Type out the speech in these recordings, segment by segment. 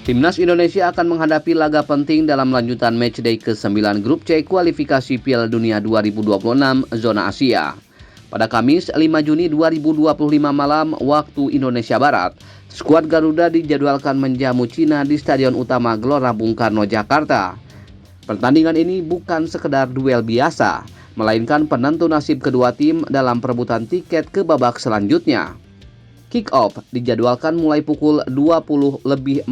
Timnas Indonesia akan menghadapi laga penting dalam lanjutan matchday ke-9 Grup C kualifikasi Piala Dunia 2026 zona Asia. Pada Kamis 5 Juni 2025 malam waktu Indonesia Barat, skuad Garuda dijadwalkan menjamu Cina di Stadion Utama Gelora Bung Karno, Jakarta. Pertandingan ini bukan sekedar duel biasa, melainkan penentu nasib kedua tim dalam perebutan tiket ke babak selanjutnya. Kick-off dijadwalkan mulai pukul 20:45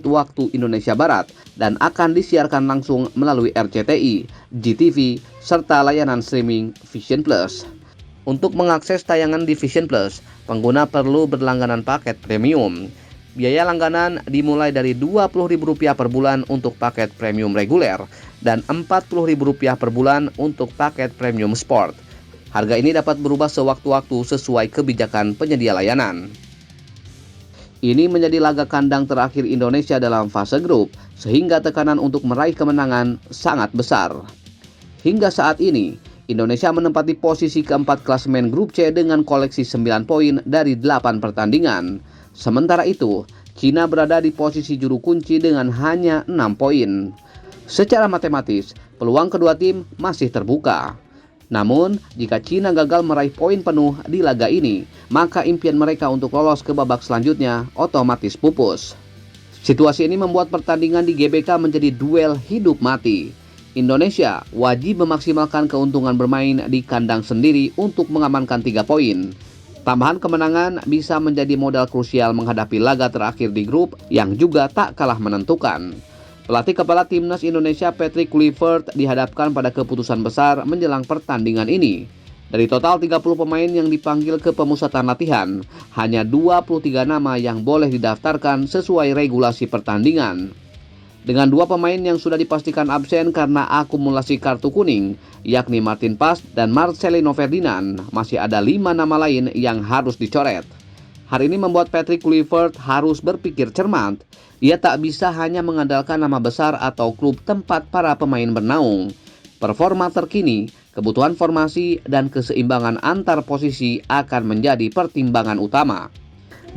waktu Indonesia Barat dan akan disiarkan langsung melalui RCTI, GTV, serta layanan streaming Vision Plus. Untuk mengakses tayangan di Vision Plus, pengguna perlu berlangganan paket premium. Biaya langganan dimulai dari Rp20.000 per bulan untuk paket premium reguler dan Rp40.000 per bulan untuk paket premium sport. Harga ini dapat berubah sewaktu-waktu sesuai kebijakan penyedia layanan. Ini menjadi laga kandang terakhir Indonesia dalam fase grup, sehingga tekanan untuk meraih kemenangan sangat besar. Hingga saat ini, Indonesia menempati posisi keempat klasemen Grup C dengan koleksi 9 poin dari 8 pertandingan. Sementara itu, Cina berada di posisi juru kunci dengan hanya 6 poin. Secara matematis, peluang kedua tim masih terbuka. Namun, jika Cina gagal meraih poin penuh di laga ini, maka impian mereka untuk lolos ke babak selanjutnya otomatis pupus. Situasi ini membuat pertandingan di GBK menjadi duel hidup mati. Indonesia wajib memaksimalkan keuntungan bermain di kandang sendiri untuk mengamankan 3 poin. Tambahan kemenangan bisa menjadi modal krusial menghadapi laga terakhir di grup yang juga tak kalah menentukan. Pelatih kepala Timnas Indonesia Patrick Kluivert dihadapkan pada keputusan besar menjelang pertandingan ini. Dari total 30 pemain yang dipanggil ke pemusatan latihan, hanya 23 nama yang boleh didaftarkan sesuai regulasi pertandingan. Dengan 2 pemain yang sudah dipastikan absen karena akumulasi kartu kuning, yakni Martin Pas dan Marcelino Ferdinand, masih ada 5 nama lain yang harus dicoret. Hal ini membuat Patrick Kluivert harus berpikir cermat. Ia tak bisa hanya mengandalkan nama besar atau klub tempat para pemain bernaung. Performa terkini, kebutuhan formasi, dan keseimbangan antar posisi akan menjadi pertimbangan utama.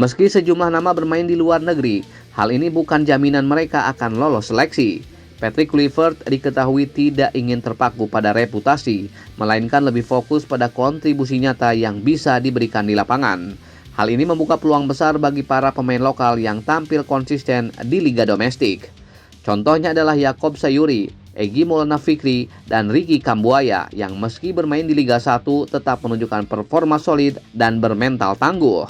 Meski sejumlah nama bermain di luar negeri, hal ini bukan jaminan mereka akan lolos seleksi. Patrick Kluivert diketahui tidak ingin terpaku pada reputasi, melainkan lebih fokus pada kontribusi nyata yang bisa diberikan di lapangan. Hal ini membuka peluang besar bagi para pemain lokal yang tampil konsisten di liga domestik. Contohnya adalah Yakob Sayuri, Egy Maulana Fikri, dan Ricky Kambuaya yang meski bermain di Liga 1 tetap menunjukkan performa solid dan bermental tangguh.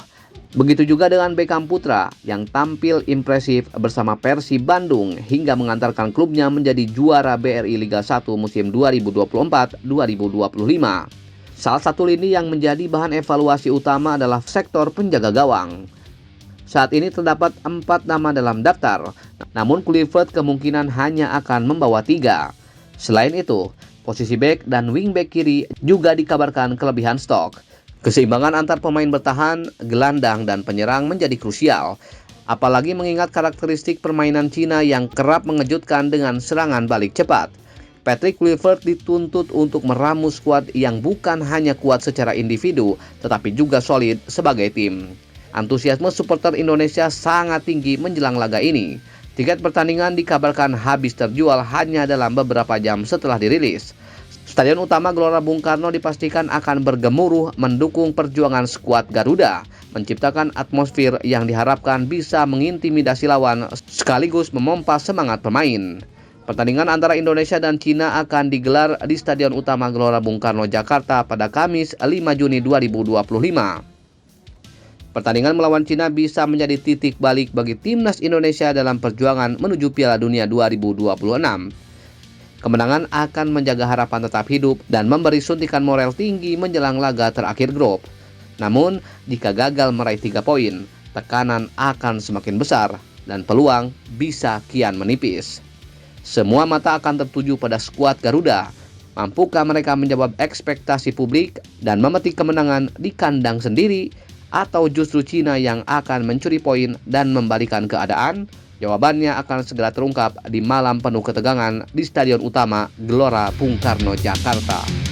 Begitu juga dengan Beckham Putra yang tampil impresif bersama Persib Bandung hingga mengantarkan klubnya menjadi juara BRI Liga 1 musim 2024-2025. Salah satu lini yang menjadi bahan evaluasi utama adalah sektor penjaga gawang. Saat ini terdapat 4 nama dalam daftar, namun Kluivert kemungkinan hanya akan membawa 3. Selain itu, posisi bek dan wingback kiri juga dikabarkan kelebihan stok. Keseimbangan antar pemain bertahan, gelandang, dan penyerang menjadi krusial, apalagi mengingat karakteristik permainan Cina yang kerap mengejutkan dengan serangan balik cepat. Patrick Kluivert dituntut untuk meramu skuad yang bukan hanya kuat secara individu, tetapi juga solid sebagai tim. Antusiasme supporter Indonesia sangat tinggi menjelang laga ini. Tiket pertandingan dikabarkan habis terjual hanya dalam beberapa jam setelah dirilis. Stadion Utama Gelora Bung Karno dipastikan akan bergemuruh mendukung perjuangan skuad Garuda, menciptakan atmosfer yang diharapkan bisa mengintimidasi lawan sekaligus memompa semangat pemain. Pertandingan antara Indonesia dan Cina akan digelar di Stadion Utama Gelora Bung Karno, Jakarta pada Kamis 5 Juni 2025. Pertandingan melawan Cina bisa menjadi titik balik bagi Timnas Indonesia dalam perjuangan menuju Piala Dunia 2026. Kemenangan akan menjaga harapan tetap hidup dan memberi suntikan moral tinggi menjelang laga terakhir grup. Namun, jika gagal meraih 3 poin, tekanan akan semakin besar dan peluang bisa kian menipis. Semua mata akan tertuju pada skuad Garuda. Mampukah mereka menjawab ekspektasi publik dan memetik kemenangan di kandang sendiri, atau justru Cina yang akan mencuri poin dan membalikan keadaan? Jawabannya akan segera terungkap di malam penuh ketegangan di Stadion Utama Gelora Bung Karno, Jakarta.